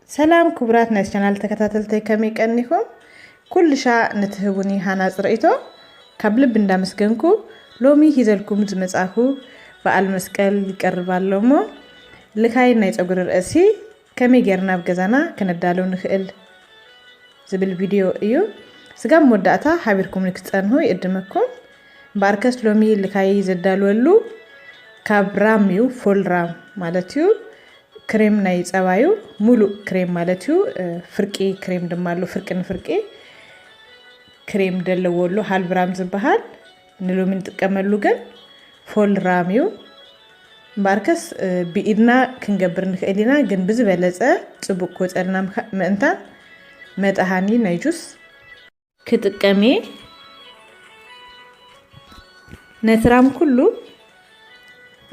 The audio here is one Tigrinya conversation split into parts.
سلام كبرات ناس channel ተከታተልተይ ከመይ ቀኒኹም ኩልሻ ንትህቡኒ ሃናጽ ርእይቶ ካብ ልብ እንዳመስገንኩ ሎሚ ሂዘልኩም ዝመጻኹ በዓል መስቀል ይቀርባለሞ ልካይ ናይ ጸጉር ርእሲ ከመይ ጌርና ብገዛና ከነዳለው ንኽእል ዝብል ቪድዮ እዩ ስጋም ወዳእታ ሓቢርኩም ንክጸንሁ ይእድመኩም ባርከስ ሎሚ ልካይ ዘዳልወሉ ካብ ራምዩ ፉል ራም ማለት እዩ ክሬም ናይ ጸባዩ ሙሉ ክሬም ማለት እዩ ፍርቂ ክሬም ደማሉ ፍርቅን ፍርቂ ክሬም ደለወሉ ሃልብራም ዝበሃል ንሎሚ ንጥቀመሉ ግን ፉል ራም እዩ ባርከስ ብኢድና ክንገብር ንኽእልና ግን ብዝበለጸ ጽቡቅ ኮጸልና ምእንታን መጣሃኒ ናይ ጁስ ክጥቀሜ ነትራም ኩሉ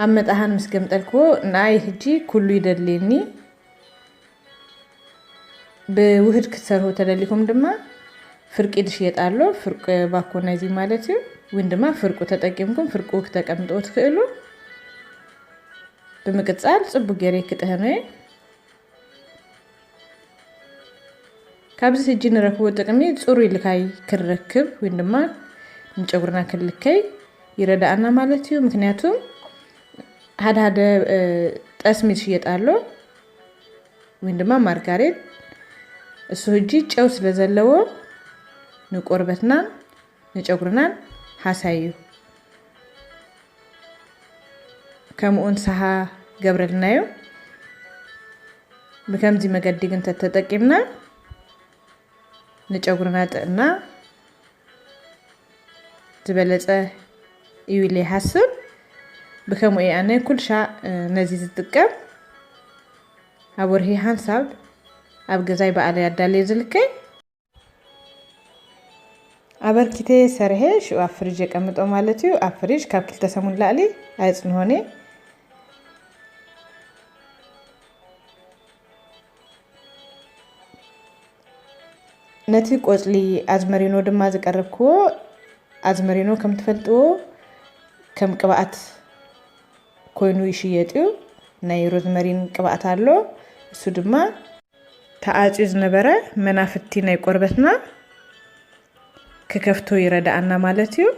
አመጣሃን መስገምጠልኮ ናይ ህጂ ኩሉ ይደልኒ በውህድ ክትሰርሁ ተደሊኩም ድማ ፍርቂ ድሽየጣሎ ፍርቅ ባኮ ናይዚ ማለት እዩ ወይ ድማ ፍርቁ ተጠቂምኩም ፍርቁ ከተቀምጡ ትክእሉ በመቀጻል ጽቡቅ ገሬ ክትህነ ካብዚ ህጂ ንረክቦ ጥቅሚ ጽሩይ ልካይ ክረክብ ወይ ድማ ንጨጉርና ክልከይ ይረዳአና ማለት እዩ ምክንያቱም هذا تسمية شيء قالوا ويندما مارغريت السوجي تشوس لزلوا نقربتنا نجبرنا حسايو كم أنسها جبرلنايو بكم زي ما قديك أنت تتكلمنا نجبرنا تنا تبلت يولي حسب بكم إيه أنا كل شيء نزيد الدكان أبورهي حنساب أبغى زي بقى على الدليل زلكي أبر كتير سرهي شو أفريجك أمد أمالتي وأفريج كاب كل تسمون لالي عايز نهوني نتيجة قصلي أزمرينو دم ما ذكركوا أزمرينو كم تفلتوا كم قبعات ኮይኑ ይሽየጥዩ ናይ ሮዝመሪን ቅብአት አሎ እሱ ድማ ተአጽ ዝነበረ መናፍቲ ናይ ቆርበትና ከከፍቶ ይረዳአና ማለት እዩ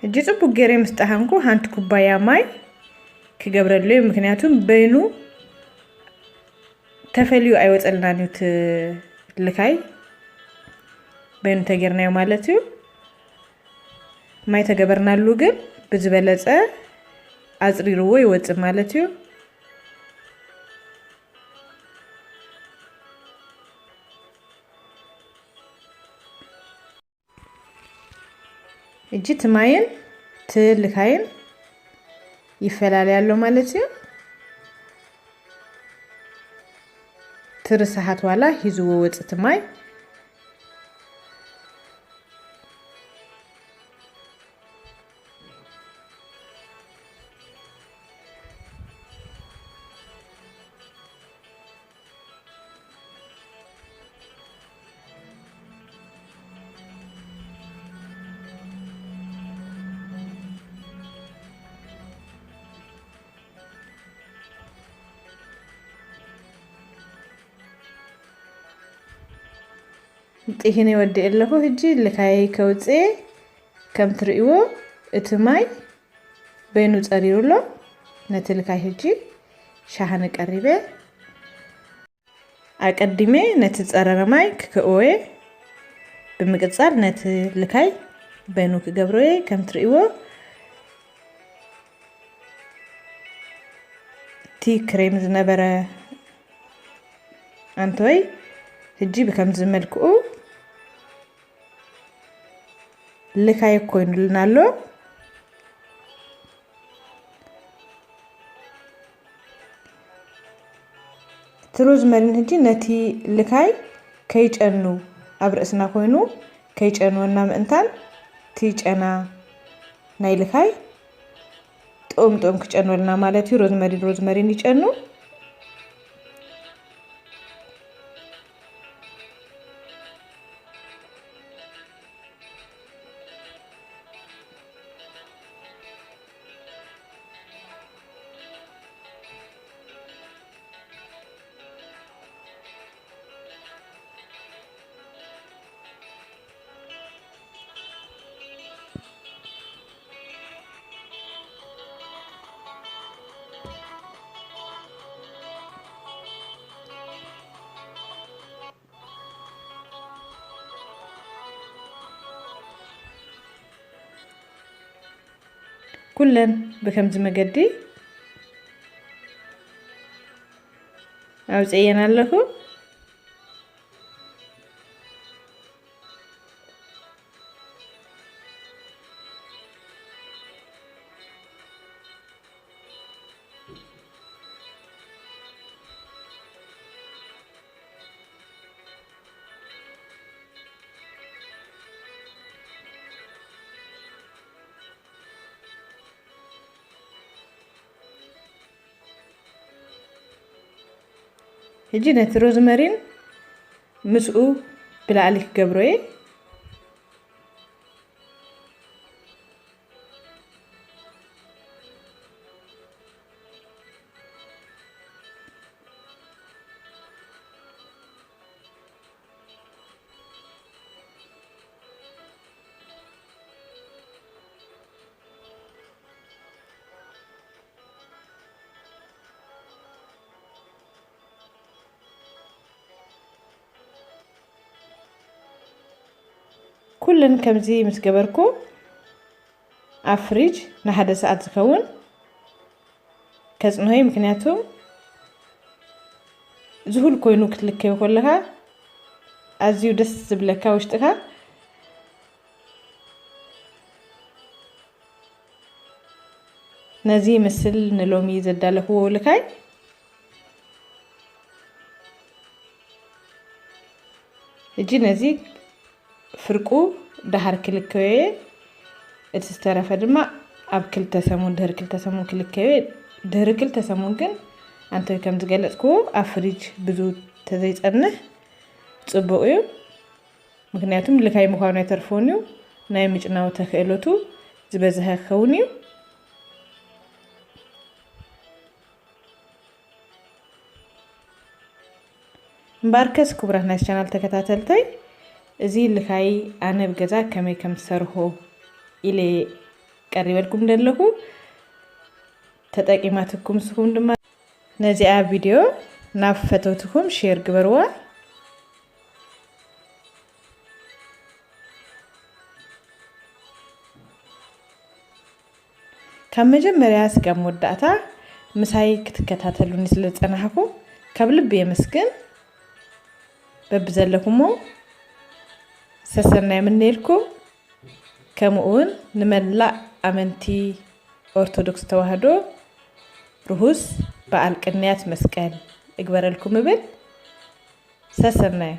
እጂ ጽቡቅ ገሬ መስጣሃንኩ ሃንት ኩባያ ማይ ክገብረሉ ምክንያቱም በይኑ ተፈልዩ አይወጽልና ኒውት ልካይ በእን ተገርናዩ ማለት እዩ ማይ ተገበርናሉ ግን በዝበለጸ አጽሪሩዎ ይወጽ ማለት እዩ እጂ ትማይን ትልካይን ይፈላል ያለው ማለት እዩ ትርሳሃት ዋላ ሂዙዎ ወጽት ማይ ጥህኔ ወደ እለሆ ህጂ ለካይ ከውጼ ከም ትርእይዎ እትማይ በይኑ ጸሪሩሎ ነትልካይ ህጂ ሻሃነ ቀሪበ አቀድሜ ነትጸረረ ማይ ከኦዌ በመቀጻል ነትልካይ በይኑ ከገብሮዬ ከም ትርእይዎ ቲ ክሬም ዝነበረ አንቶይ ህጂ በከም ዝመልክኡ ልካይ ኮይኑልናሎ ትሮዝመሪን ህጂ ነቲ ልካይ ከይጨኑ አብርእስና ኮይኑ ከይጨኑና ምእንታን ቲጨና ናይ ልካይ ጦም ክጨኑልና ማለት እዩ ሮዝመሪን ይጨኑ ኩለን በከምዚ መገዲ አውጽየና ኣለኹ هجي نت روزمارين مسؤو بلا عليك قبروي كلن كمزي مسجبركو أفريج نحد ساعات زكون كزنهاي مكنياتهم زهول كوينو كتلكي وكلها أزيو دس زبلكا وشتها نزي مثل نلومي زداله هو لكاي يجي نزي فرقو دهر كلكوي اتسترف دما اب كلتا سمون دهر كلتا سمون كلكوي دهر كلتا سمون كن انت كم تقلصكو افريج بزو تزيصنه صبويو مكنياتم لكاي مخاوني ترفونيو ناي مጭናው ተخيلوቱ ዝበዝሐ خونيو مباركس كبرنا ቻናል ተከታተልታይ እዚ ልካይ ኣነ ብገዛ ከመይ ከም ሰርሆ ኢለ ቀሪበልኩም ደለኹ ተጠቂማትኩም ስኩም ድማ ነዚኣ ቪድዮ ናብ ፈተውትኩም ሼር ግበርዋ ካብ መጀመርያ እስከ መወዳእታ ምሳይ ክትከታተሉኒ ስለጸናሕኩ ካብ ልብ የመስግን በብዘለኩሞ سسرنا منيلكم كمؤون نملا أمنتي أرثوذكس توحدو رهوس بقى القنيات مسكال إجبر لكم بل سسرنا